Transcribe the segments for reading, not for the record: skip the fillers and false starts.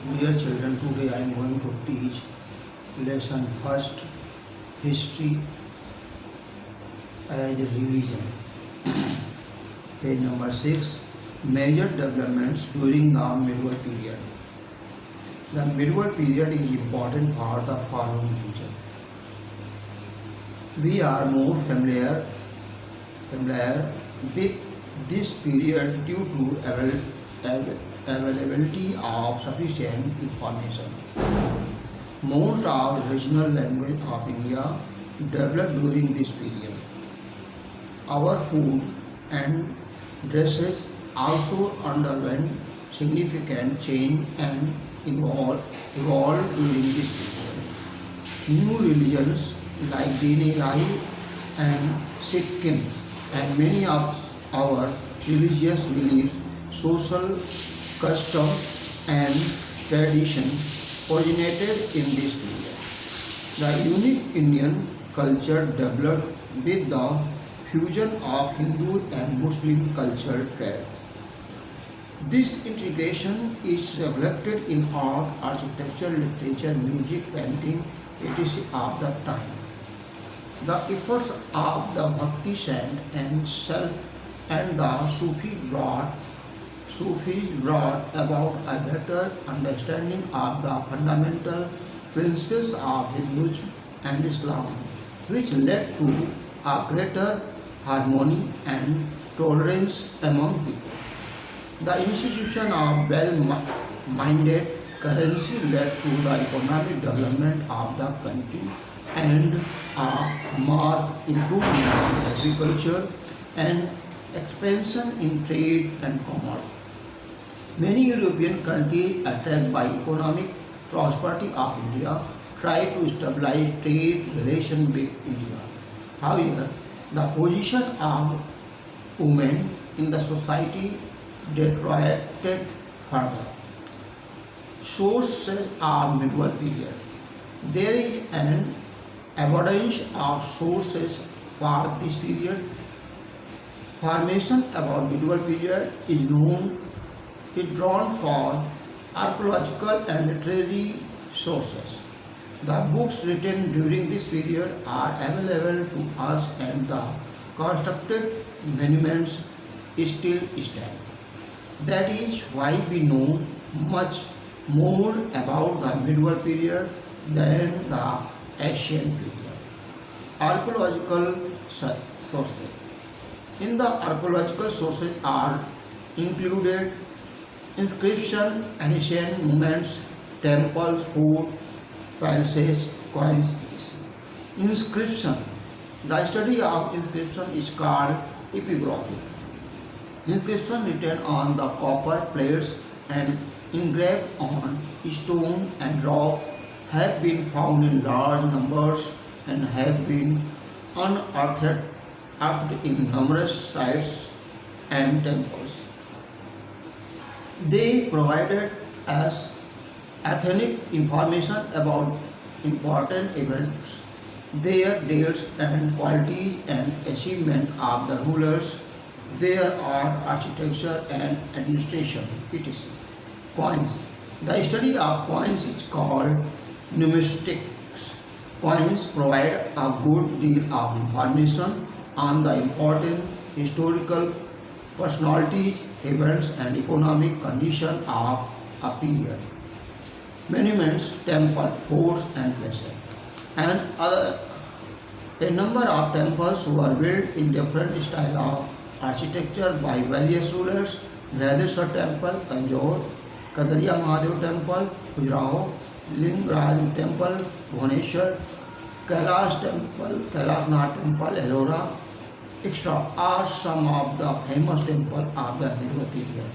Dear children, today I am going to teach lesson first, history as a revision. Page number 6, major developments during the medieval period. The medieval period is important part of the following region. We are more familiar with this period due to availability of sufficient information. Most of regional language of India developed during this period. Our food and dresses also underwent significant change and evolved during this period. New religions like Dinelai and Sikkim and many of our religious beliefs, social custom and tradition originated in this period. The unique Indian culture developed with the fusion of Hindu and Muslim culture traits. This integration is reflected in art, architecture, literature, music, painting, etc. of the time. The efforts of the Bhakti saint and the Sufis brought about a better understanding of the fundamental principles of Hinduism and Islam, which led to a greater harmony and tolerance among people. The institution of well-minded currency led to the economic development of the country and a marked improvement in agriculture and expansion in trade and commerce. Many European countries, attracted by economic prosperity of India, tried to stabilize trade relations with India. However, the position of women in the society deteriorated further. Sources of medieval period. There is an abundance of sources for this period. Information about medieval period is drawn from archaeological and literary sources. The books written during this period are available to us and the constructed monuments still stand. That is why we know much more about the medieval period than the ancient period. Archaeological sources. In the archaeological sources are included inscription, ancient monuments, temples, fort, palaces, coins, etc. Inscription. The study of inscription is called epigraphy. Inscription written on the copper plates and engraved on stone and rocks have been found in large numbers and have been unearthed in numerous sites and temples. They provided us authentic information about important events, their dates and qualities and achievement of the rulers, their art, architecture and administration, etc. Coins. The study of coins is called numismatics. Coins provide a good deal of information on the important historical personalities, events and economic condition of a period. Monuments, temples, forts and places. And a number of temples were built in different styles of architecture by various rulers. Brideshwar Temple, Tanjore, Kadariya Mahadev Temple, Khajuraho, Lingaraj Temple, Bhubaneswar, Kailash Temple, Kailasnath Temple, Ellora, etc. are some of the famous temples of the medieval period.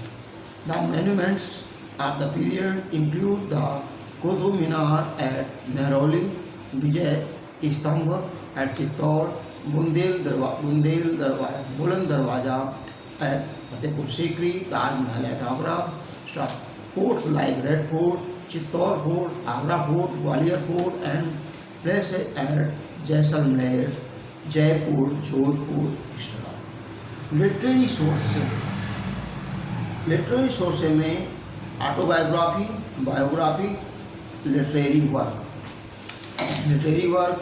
The monuments of the period include the Qutub Minar at Mehrauli, Vijay Stambha at Chittor, Buland Darwaja at Fatehpur Sikri, Taj Mahal at Agra, forts like Red Fort, Chittor Fort, Agra Fort, Gwalior Fort and places at Jaisalmer, Jaipur, Jodhpur, etc. Literary source में autobiography, biography, literary work. Literary work,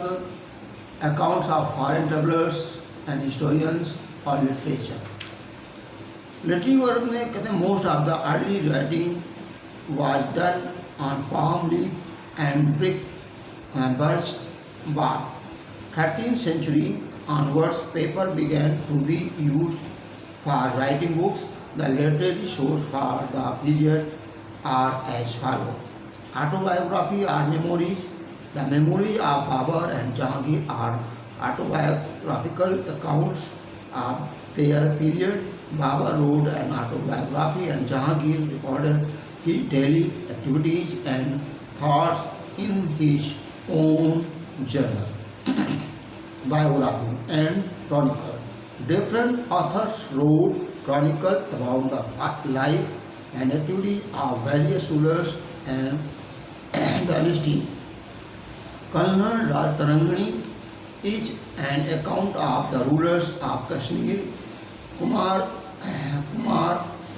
accounts of foreign travelers and historians or literature. Literary work में कहते हैं most of the early writing was done on palm leaf and brick birch bark. 13th century onwards, paper began to be used for writing books. The literary source for the period are as follows. Autobiography are memories. The memories of Babur and Jahangir are autobiographical accounts of their period. Babur wrote an autobiography and Jahangir recorded his daily activities and thoughts in his own journal. Biography and chronicle. Different authors wrote chronicles about the life and activities of various rulers and dynasties. Kalnar Rajtarangani is an account of the rulers of Kashmir. Kumar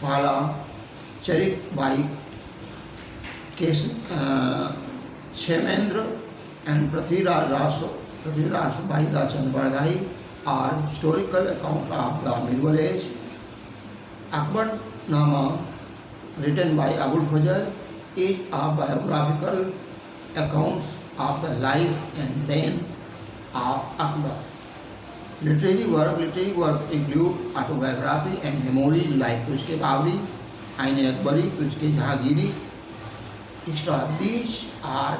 Pala Charit by Kshemendra and Prithviraj by the Chandbardhai are historical accounts of the Middle Age. Akbar Nama, written by Abul Fazl, is a biographical accounts of the life and reign of Akbar. Literary work include autobiography and memories like Tuske Babri, Aine Akbari, Tuske Jahangiri, etc. These are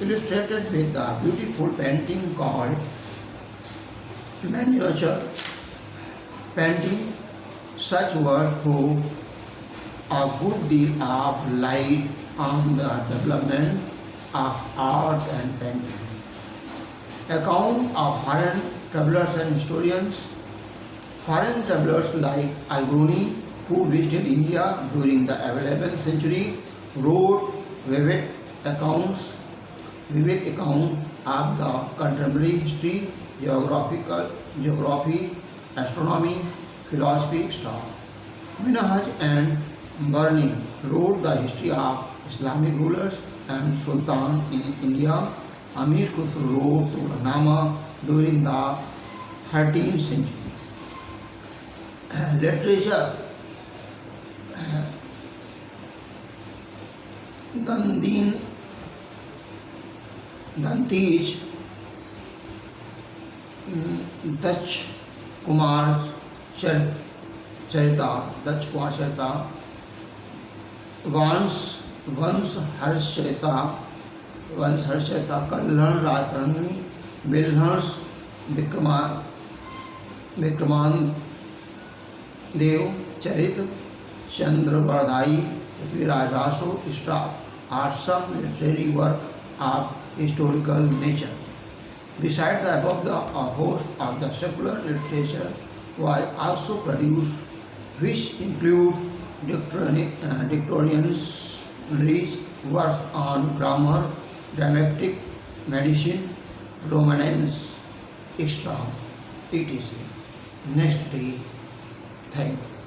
illustrated with a beautiful painting called miniature painting. Such work throw a good deal of light on the development of art and painting. Account of foreign travelers and historians. Foreign travelers like Al-Biruni, who visited India during the 11th century, wrote vivid accounts of the contemporary history, geography, astronomy, philosophy, etc. Minhaj and Barni wrote the history of Islamic rulers and Sultan in India. Amir Khusro wrote Turnama during the 13th century. Literature. Dantij Dach Kumar Charita, Vans Harshcharita, Kalhan Rajtarangani, Bilhars Vikraman Dev Charit, Chandra-Bardhai, Prithviraj Raso, etc. are some literary work of historical nature. Besides the above, a host of the secular literature was also produced, which include dictionaries, rich works on grammar, grammatic, medicine, Romance, etc. etc. Next day, thanks.